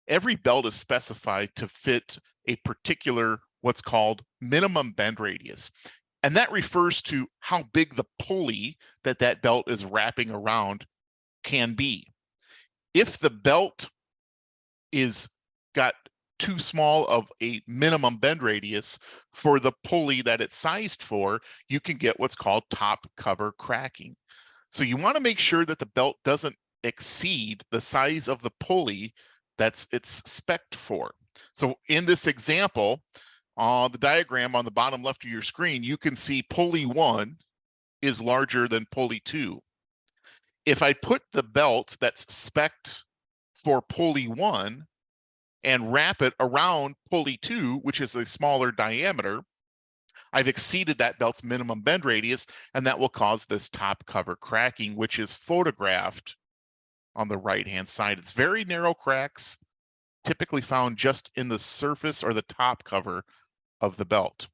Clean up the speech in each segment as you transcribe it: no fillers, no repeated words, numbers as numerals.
every belt is specified to fit a particular what's called minimum bend radius. And that refers to how big the pulley that belt is wrapping around can be. If the belt is got too small of a minimum bend radius for the pulley that it's sized for, you can get what's called top cover cracking. So you want to make sure that the belt doesn't exceed the size of the pulley that's it's spec'd for. So in this example, the diagram on the bottom left of your screen, you can see pulley 1 is larger than pulley 2. If I put the belt that's spec'd for pulley 1 and wrap it around pulley 2, which is a smaller diameter, I've exceeded that belt's minimum bend radius, and that will cause this top cover cracking, which is photographed on the right-hand side. It's very narrow cracks, typically found just in the surface or the top cover of the belt.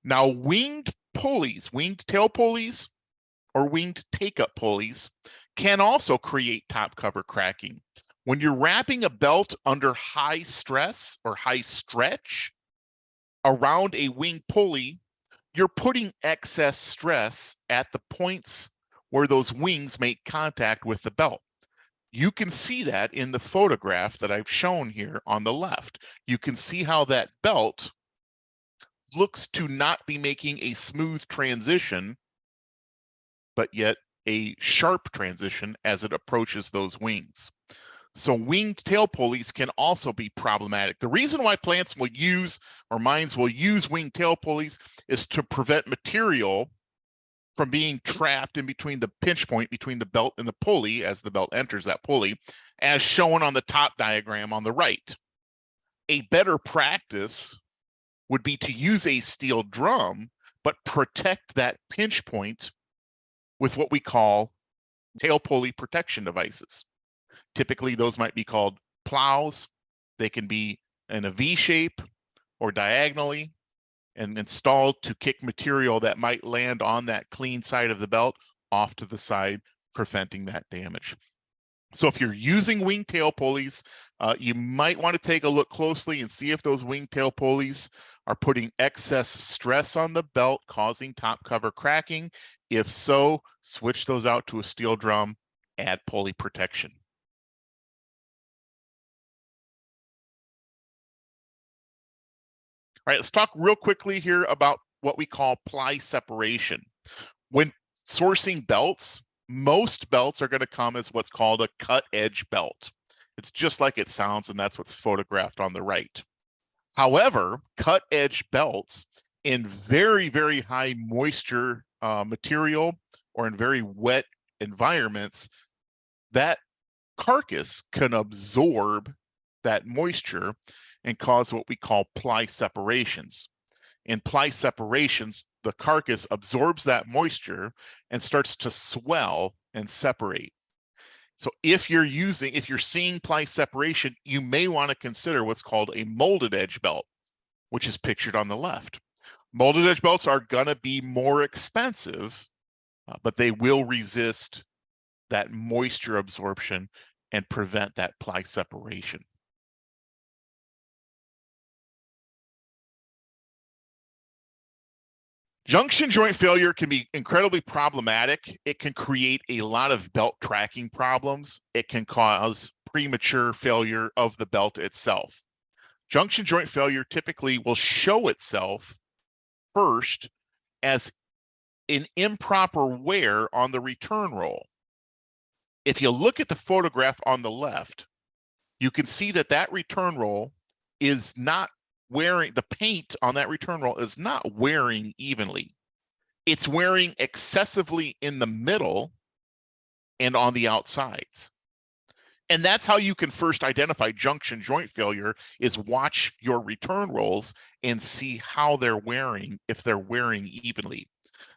Now, winged pulleys, winged tail pulleys or winged take-up pulleys can also create top cover cracking. When you're wrapping a belt under high stress or high stretch around a wing pulley, you're putting excess stress at the points where those wings make contact with the belt. You can see that in the photograph that I've shown here on the left. You can see how that belt looks to not be making a smooth transition, but yet a sharp transition as it approaches those wings. So winged tail pulleys can also be problematic. The reason why plants will use, or mines will use winged tail pulleys, is to prevent material from being trapped in between the pinch point between the belt and the pulley as the belt enters that pulley, as shown on the top diagram on the right. A better practice would be to use a steel drum, but protect that pinch point with what we call tail pulley protection devices. Typically, those might be called plows. They can be in a V shape or diagonally and installed to kick material that might land on that clean side of the belt off to the side, preventing that damage. So if you're using wing tail pulleys, you might want to take a look closely and see if those wing tail pulleys are putting excess stress on the belt, causing top cover cracking. If so, switch those out to a steel drum, add pulley protection. All right, let's talk real quickly here about what we call ply separation. When sourcing belts, most belts are going to come as what's called a cut edge belt. It's just like it sounds, and that's what's photographed on the right. However, cut edge belts in very, very high moisture material or in very wet environments, that carcass can absorb that moisture and cause what we call ply separations. In ply separations, the carcass absorbs that moisture and starts to swell and separate. So if you're seeing ply separation, you may want to consider what's called a molded edge belt, which is pictured on the left. Molded edge belts are going to be more expensive, but they will resist that moisture absorption and prevent that ply separation. Junction joint failure can be incredibly problematic. It can create a lot of belt tracking problems. It can cause premature failure of the belt itself. Junction joint failure typically will show itself first as an improper wear on the return roll. If you look at the photograph on the left, you can see that that return roll is not wearing, the paint on that return roll is not wearing evenly. It's wearing excessively in the middle and on the outsides. And that's how you can first identify junction joint failure, is watch your return rolls and see how they're wearing, if they're wearing evenly.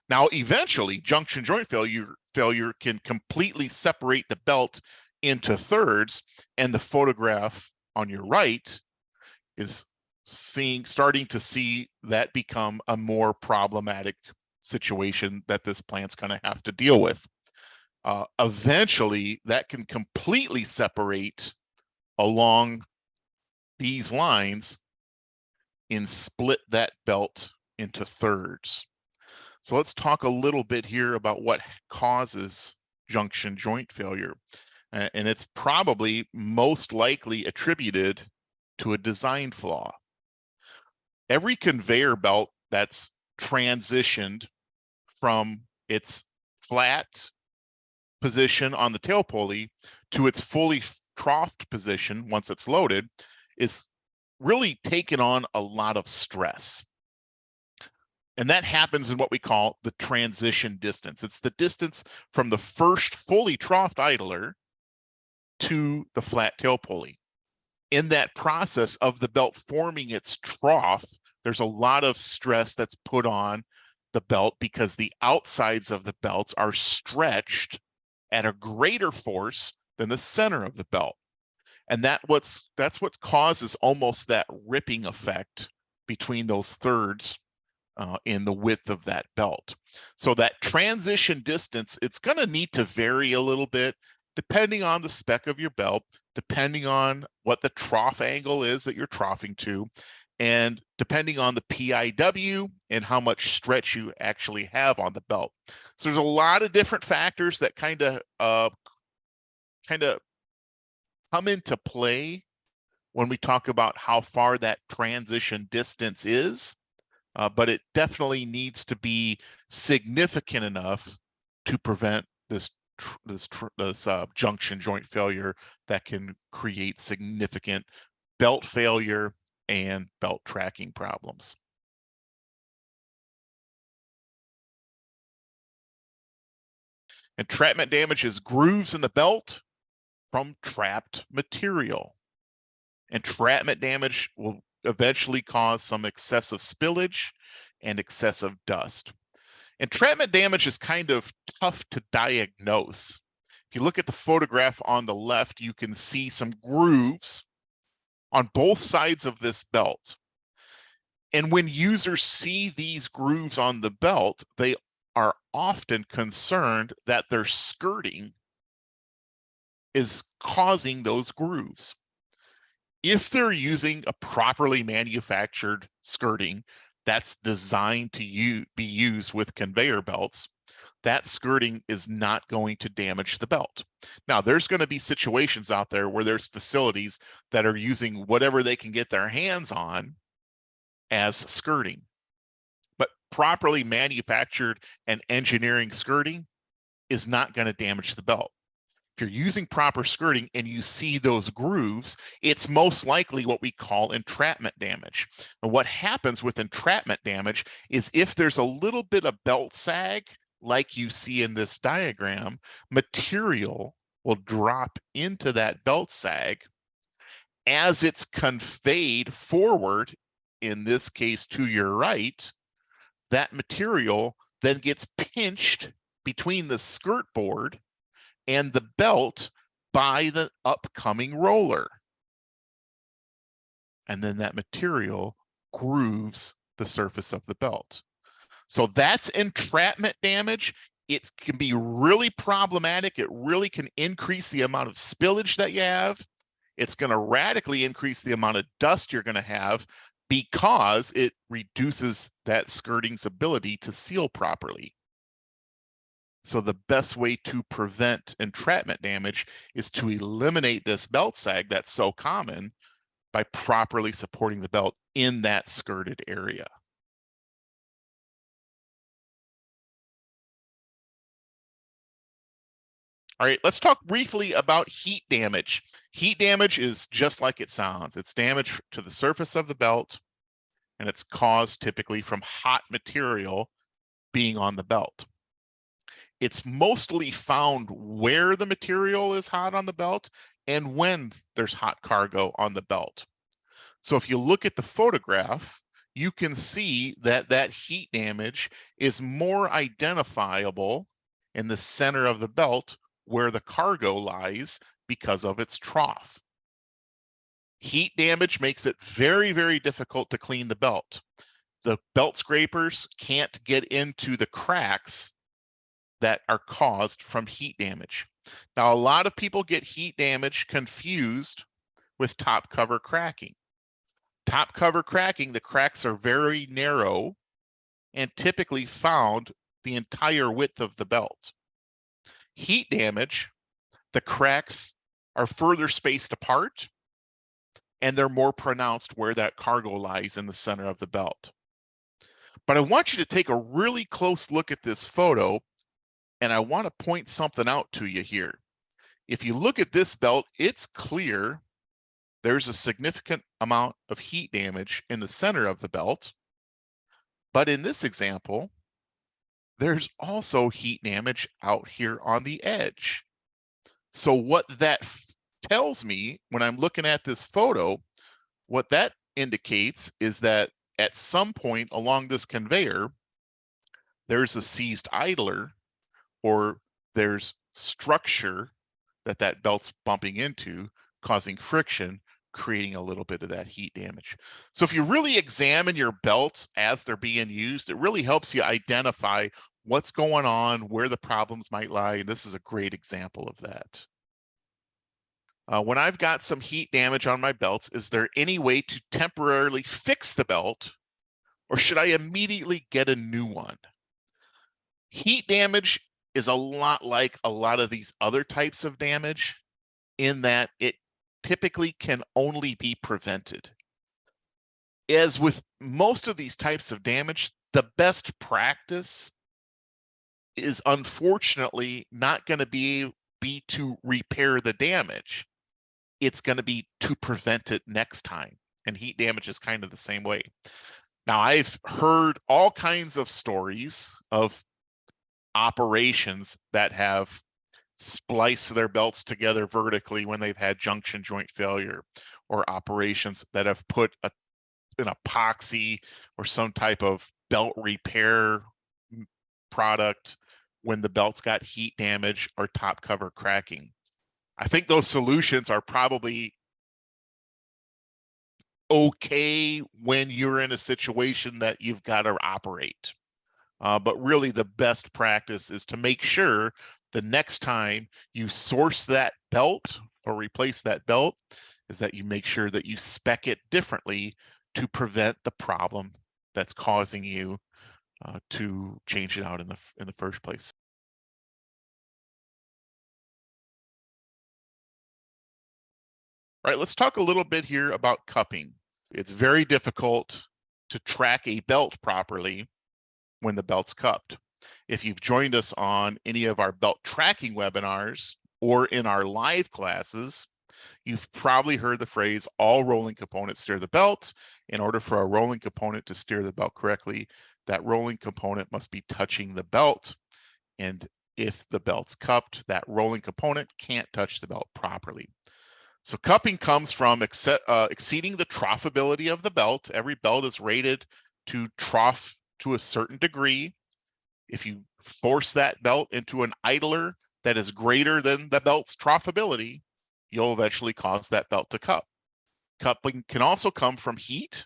Now, eventually, junction joint failure can completely separate the belt into thirds, and the photograph on your right is starting to see that become a more problematic situation that this plant's going to have to deal with. Eventually, that can completely separate along these lines and split that belt into thirds. So let's talk a little bit here about what causes junction joint failure. And it's probably most likely attributed to a design flaw. Every conveyor belt that's transitioned from its flat position on the tail pulley to its fully troughed position once it's loaded is really taken on a lot of stress. And that happens in what we call the transition distance. It's the distance from the first fully troughed idler to the flat tail pulley. In that process of the belt forming its trough, there's a lot of stress that's put on the belt because the outsides of the belts are stretched at a greater force than the center of the belt. And that's what causes almost that ripping effect between those thirds in the width of that belt. So that transition distance, it's going to need to vary a little bit depending on the spec of your belt, depending on what the trough angle is that you're troughing to, and depending on the PIW and how much stretch you actually have on the belt. So there's a lot of different factors that kind of come into play when we talk about how far that transition distance is. But it definitely needs to be significant enough to prevent this junction joint failure that can create significant belt failure and belt tracking problems. Entrapment damage is grooves in the belt from trapped material. Entrapment damage will eventually cause some excessive spillage and excessive dust. Entrapment damage is kind of tough to diagnose. If you look at the photograph on the left, you can see some grooves on both sides of this belt. And when users see these grooves on the belt, they are often concerned that their skirting is causing those grooves. If they're using a properly manufactured skirting that's designed to be used with conveyor belts, that skirting is not going to damage the belt. Now, there's going to be situations out there where there's facilities that are using whatever they can get their hands on as skirting. But properly manufactured and engineering skirting is not going to damage the belt. If you're using proper skirting and you see those grooves, it's most likely what we call entrapment damage. And what happens with entrapment damage is if there's a little bit of belt sag, like you see in this diagram, material will drop into that belt sag. As it's conveyed forward, in this case to your right, that material then gets pinched between the skirt board and the belt by the upcoming roller. And then that material grooves the surface of the belt. So that's entrapment damage. It can be really problematic. It really can increase the amount of spillage that you have. It's going to radically increase the amount of dust you're going to have because it reduces that skirting's ability to seal properly. So the best way to prevent entrapment damage is to eliminate this belt sag that's so common by properly supporting the belt in that skirted area. All right, let's talk briefly about heat damage. Heat damage is just like it sounds. It's damage to the surface of the belt, and it's caused typically from hot material being on the belt. It's mostly found where the material is hot on the belt and when there's hot cargo on the belt. So if you look at the photograph, you can see that that heat damage is more identifiable in the center of the belt where the cargo lies because of its trough. Heat damage makes it very, very difficult to clean the belt. The belt scrapers can't get into the cracks that are caused from heat damage. Now, a lot of people get heat damage confused with top cover cracking. Top cover cracking, the cracks are very narrow and typically found the entire width of the belt. Heat damage, the cracks are further spaced apart and they're more pronounced where that cargo lies in the center of the belt. But I want you to take a really close look at this photo, and I want to point something out to you here. If you look at this belt, it's clear there's a significant amount of heat damage in the center of the belt. But in this example, there's also heat damage out here on the edge. So what that tells me when I'm looking at this photo, what that indicates is that at some point along this conveyor, there's a seized idler or there's structure that belt's bumping into, causing friction, creating a little bit of that heat damage. So if you really examine your belts as they're being used, it really helps you identify what's going on, where the problems might lie, and this is a great example of that. When I've got some heat damage on my belts, is there any way to temporarily fix the belt, or should I immediately get a new one? Heat damage is a lot like a lot of these other types of damage in that it typically can only be prevented. As with most of these types of damage, the best practice is unfortunately not going to be to repair the damage. It's going to be to prevent it next time. And heat damage is kind of the same way. Now, I've heard all kinds of stories of operations that have spliced their belts together vertically when they've had junction joint failure, or operations that have put an epoxy or some type of belt repair product when the belts got heat damage or top cover cracking. I think those solutions are probably okay when you're in a situation that you've got to operate. But really the best practice is to make sure the next time you source that belt or replace that belt is that you make sure that you spec it differently to prevent the problem that's causing you to change it out in the first place. All right, let's talk a little bit here about cupping. It's very difficult to track a belt properly when the belt's cupped. If you've joined us on any of our belt tracking webinars or in our live classes, you've probably heard the phrase, all rolling components steer the belt. In order for a rolling component to steer the belt correctly, that rolling component must be touching the belt. And if the belt's cupped, that rolling component can't touch the belt properly. So cupping comes from exceeding the troughability of the belt. Every belt is rated to trough to a certain degree. If you force that belt into an idler that is greater than the belt's troughability, you'll eventually cause that belt to cup. Cupping can also come from heat.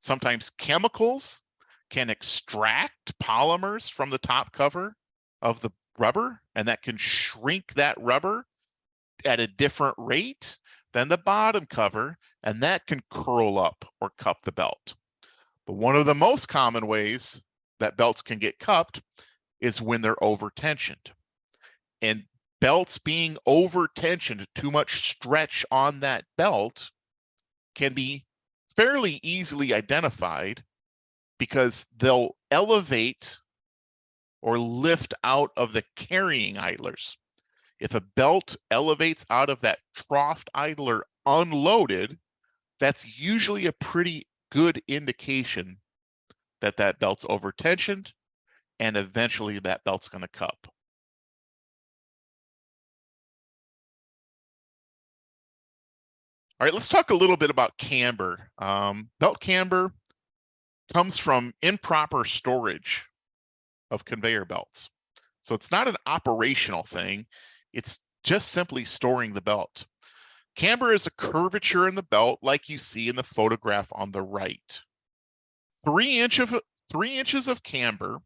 Sometimes chemicals can extract polymers from the top cover of the rubber, and that can shrink that rubber at a different rate than the bottom cover, and that can curl up or cup the belt. But one of the most common ways that belts can get cupped is when they're over-tensioned. And belts being over-tensioned, too much stretch on that belt, can be fairly easily identified because they'll elevate or lift out of the carrying idlers. If a belt elevates out of that troughed idler unloaded, that's usually a pretty good indication that that belt's over-tensioned, and eventually that belt's going to cup. All right, let's talk a little bit about camber. Belt camber comes from improper storage of conveyor belts. So it's not an operational thing. It's just simply storing the belt. Camber is a curvature in the belt like you see in the photograph on the right. 3 inches of camber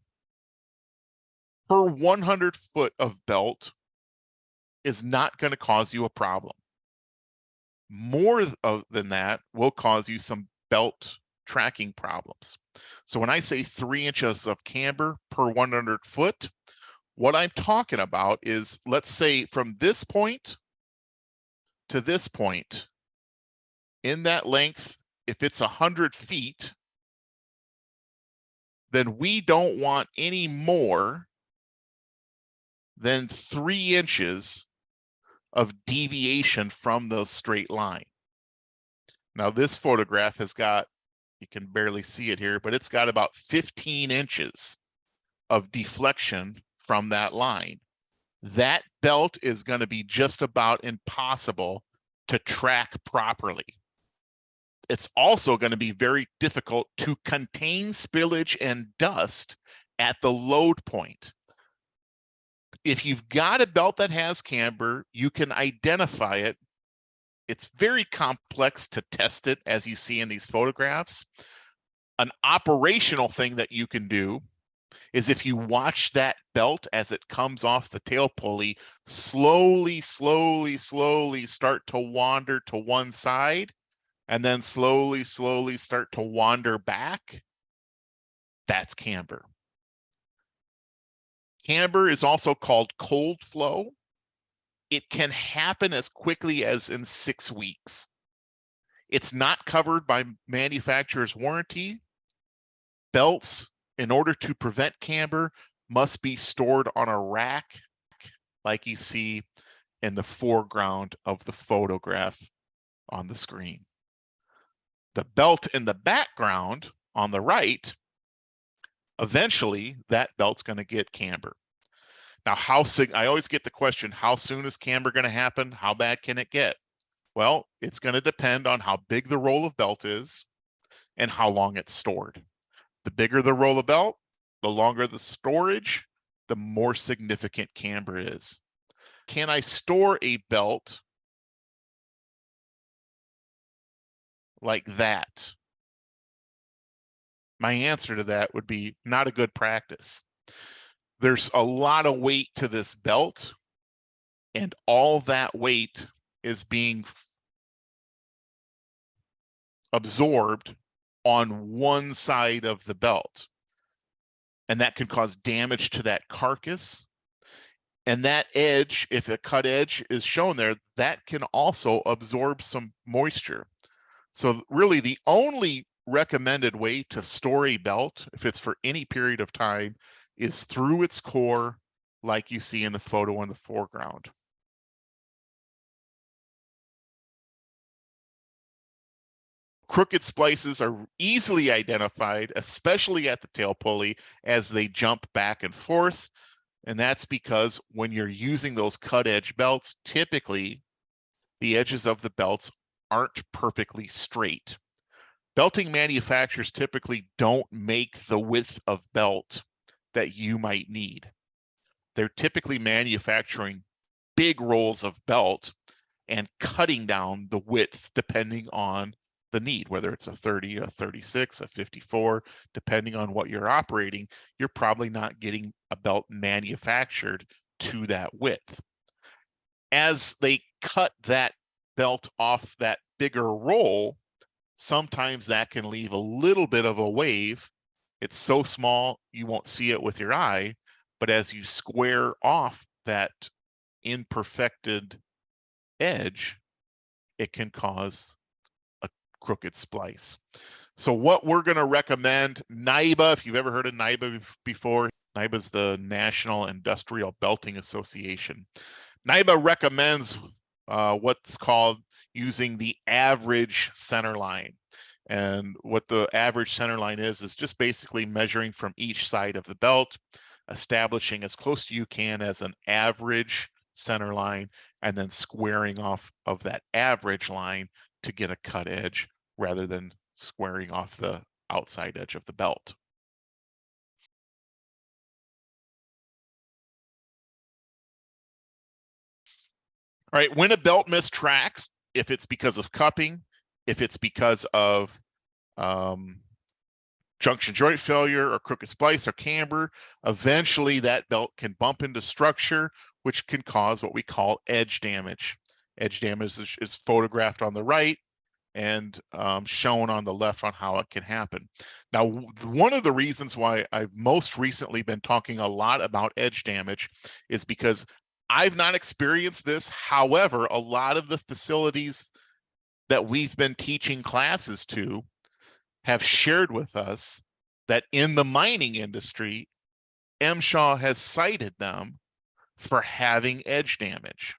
per 100 foot of belt is not going to cause you a problem. More than that will cause you some belt tracking problems. So when I say 3 inches of camber per 100 foot, what I'm talking about is, let's say from this point to this point, in that length, if it's 100 feet, then we don't want any more than 3 inches of deviation from the straight line. Now this photograph has got, you can barely see it here, but it's got about 15 inches of deflection from that line. That belt is going to be just about impossible to track properly. It's also going to be very difficult to contain spillage and dust at the load point. If you've got a belt that has camber, you can identify it. It's very complex to test it, as you see in these photographs. An operational thing that you can do is, if you watch that belt as it comes off the tail pulley, slowly start to wander to one side, and then slowly start to wander back, that's camber. Camber is also called cold flow. It can happen as quickly as in 6 weeks. It's not covered by manufacturer's warranty. Belts, in order to prevent camber, must be stored on a rack, like you see in the foreground of the photograph on the screen. The belt in the background on the right, eventually that belt's going to get camber. Now, I always get the question, how soon is camber going to happen? How bad can it get? Well, it's going to depend on how big the roll of belt is and how long it's stored. The bigger the roll of belt, the longer the storage, the more significant camber is. Can I store a belt like that? My answer to that would be not a good practice. There's a lot of weight to this belt, and all that weight is being absorbed on one side of the belt. And that can cause damage to that carcass. And that edge, if a cut edge is shown there, that can also absorb some moisture. So really the only recommended way to store a belt, if it's for any period of time, is through its core, like you see in the photo in the foreground. Crooked splices are easily identified, especially at the tail pulley, as they jump back and forth. And that's because when you're using those cut edge belts, typically the edges of the belts aren't perfectly straight. Belting manufacturers typically don't make the width of belt that you might need. They're typically manufacturing big rolls of belt and cutting down the width depending on the need, whether it's a 30, a 36, a 54, depending on what you're operating, you're probably not getting a belt manufactured to that width. As they cut that belt off that bigger roll, sometimes that can leave a little bit of a wave. It's so small you won't see it with your eye, but as you square off that imperfected edge, it can cause a crooked splice. So what we're going to recommend, NIBA, if you've ever heard of NIBA before, NIBA is the National Industrial Belting Association. NIBA recommends what's called using the average center line. And what the average center line is just basically measuring from each side of the belt, establishing as close to you can as an average center line, and then squaring off of that average line to get a cut edge rather than squaring off the outside edge of the belt. All right, when a belt mistracks, if it's because of cupping, if it's because of junction joint failure or crooked splice or camber, eventually that belt can bump into structure, which can cause what we call edge damage. Edge damage is photographed on the right, and shown on the left on how it can happen. Now, one of the reasons why I've most recently been talking a lot about edge damage is because I've not experienced this. However, a lot of the facilities that we've been teaching classes to have shared with us that in the mining industry, MSHA has cited them for having edge damage.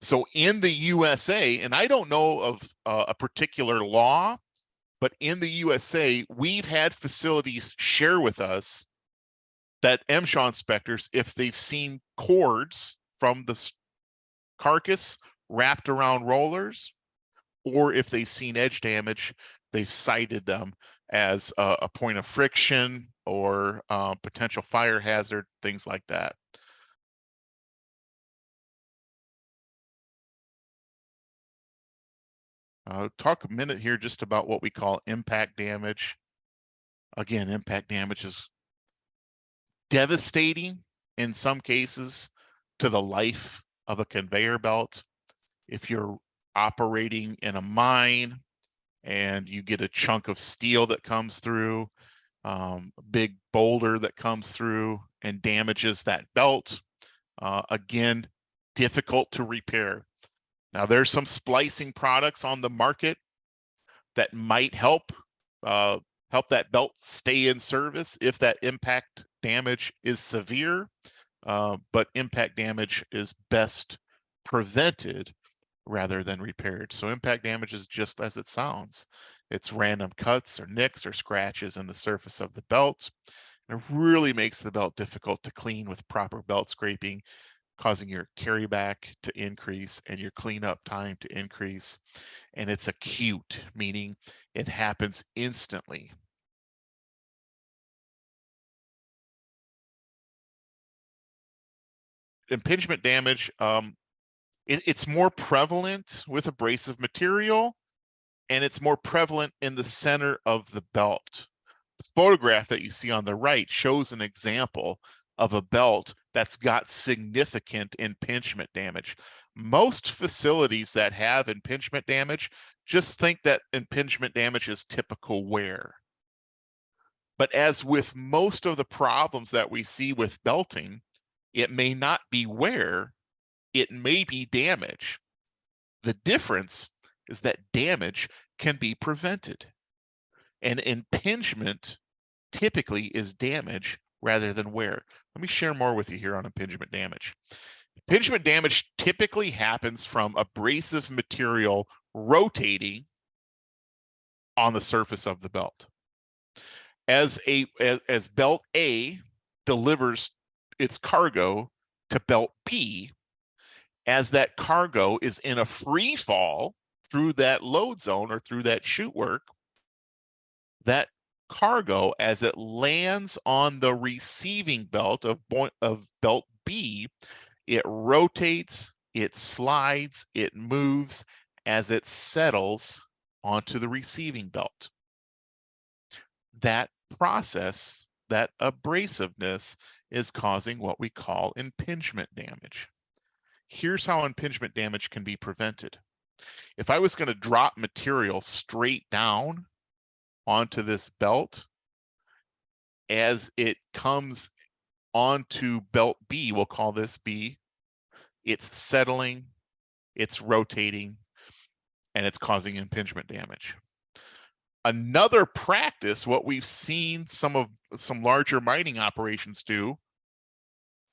So in the USA, and I don't know of a particular law, but in the USA, we've had facilities share with us that MSHA inspectors, if they've seen cords from the carcass wrapped around rollers, or if they've seen edge damage, they've cited them as a point of friction or potential fire hazard, things like that. Talk a minute here just about what we call impact damage. Again, impact damage is devastating in some cases to the life of a conveyor belt. If you're operating in a mine and you get a chunk of steel that comes through, a big boulder that comes through and damages that belt, again, difficult to repair. Now, there's some splicing products on the market that might help that belt stay in service if that impact damage is severe, but impact damage is best prevented rather than repaired. So impact damage is just as it sounds. It's random cuts or nicks or scratches in the surface of the belt. It really makes the belt difficult to clean with proper belt scraping, causing your carryback to increase and your cleanup time to increase. And it's acute, meaning it happens instantly. Impingement damage, it's more prevalent with abrasive material, and it's more prevalent in the center of the belt. The photograph that you see on the right shows an example of a belt that's got significant impingement damage. Most facilities that have impingement damage just think that impingement damage is typical wear. But as with most of the problems that we see with belting, it may not be wear, it may be damage. The difference is that damage can be prevented. And impingement typically is damage rather than wear. Let me share more with you here on impingement damage. Impingement damage typically happens from abrasive material rotating on the surface of the belt. As belt A delivers its cargo to belt B, as that cargo is in a free fall through that load zone or through that chute work, that cargo, as it lands on the receiving belt of belt B, it rotates, it slides, it moves as it settles onto the receiving belt. That process, that abrasiveness, is causing what we call impingement damage. Here's how impingement damage can be prevented. If I was going to drop material straight down onto this belt, as it comes onto belt B, we'll call this B, it's settling, it's rotating, and it's causing impingement damage. Another practice, what we've seen some larger mining operations do,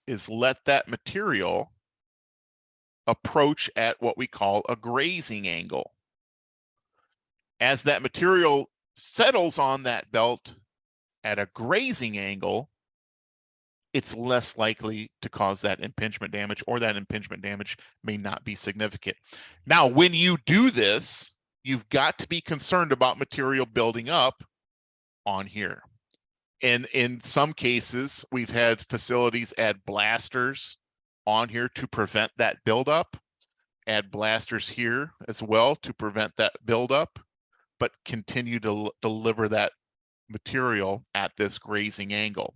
is let that material approach at what we call a grazing angle. As that material settles on that belt at a grazing angle, it's less likely to cause that impingement damage, or that impingement damage may not be significant. Now, when you do this, you've got to be concerned about material building up on here. And in some cases, we've had facilities add blasters on here to prevent that buildup, add blasters here as well to prevent that buildup, but continue to deliver that material at this grazing angle.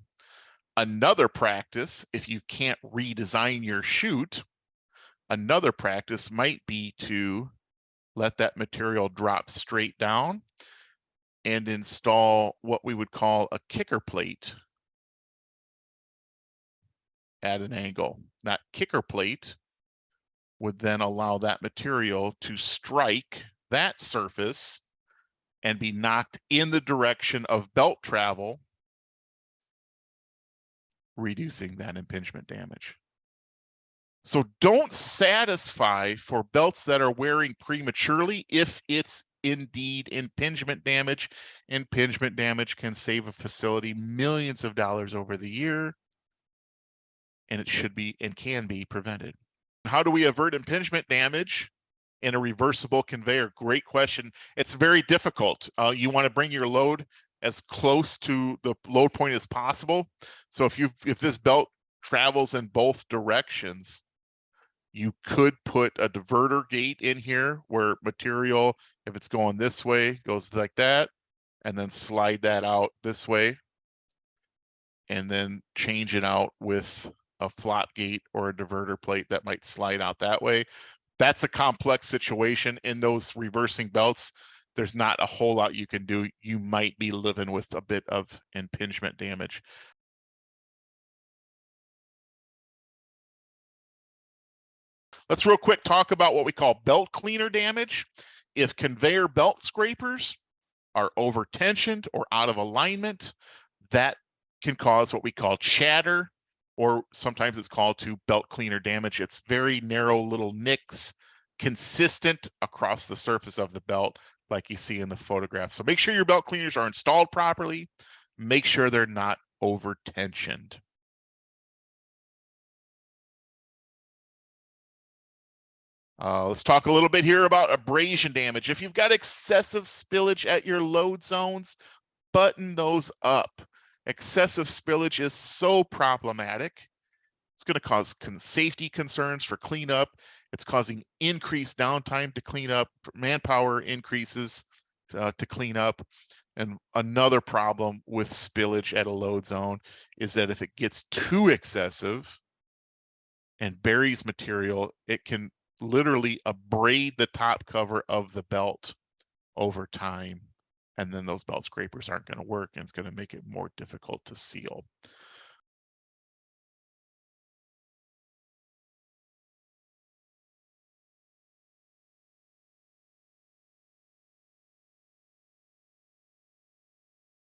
Another practice, if you can't redesign your chute, another practice might be to let that material drop straight down, and install what we would call a kicker plate at an angle. That kicker plate would then allow that material to strike that surface and be knocked in the direction of belt travel, reducing that impingement damage. So don't satisfy for belts that are wearing prematurely if it's indeed impingement damage. Impingement damage can save a facility millions of dollars over the year, and it should be and can be prevented. How do we avert impingement damage in a reversible conveyor? Great question. It's very difficult. You want to bring your load as close to the load point as possible. So if this belt travels in both directions, you could put a diverter gate in here where material, if it's going this way, goes like that, and then slide that out this way, and then change it out with a flop gate or a diverter plate that might slide out that way. That's a complex situation. In those reversing belts, there's not a whole lot you can do. You might be living with a bit of impingement damage. Let's real quick talk about what we call belt cleaner damage. If conveyor belt scrapers are over tensioned or out of alignment, that can cause what we call chatter, or sometimes it's called to belt cleaner damage. It's very narrow little nicks, consistent across the surface of the belt, like you see in the photograph. So make sure your belt cleaners are installed properly. Make sure they're not over tensioned. Let's talk a little bit here about abrasion damage. If you've got excessive spillage at your load zones, button those up. Excessive spillage is so problematic. It's going to cause safety concerns for cleanup. It's causing increased downtime to clean up, manpower increases to clean up. And another problem with spillage at a load zone is that if it gets too excessive and buries material, it can literally abrade the top cover of the belt over time. And then those belt scrapers aren't going to work, and it's going to make it more difficult to seal.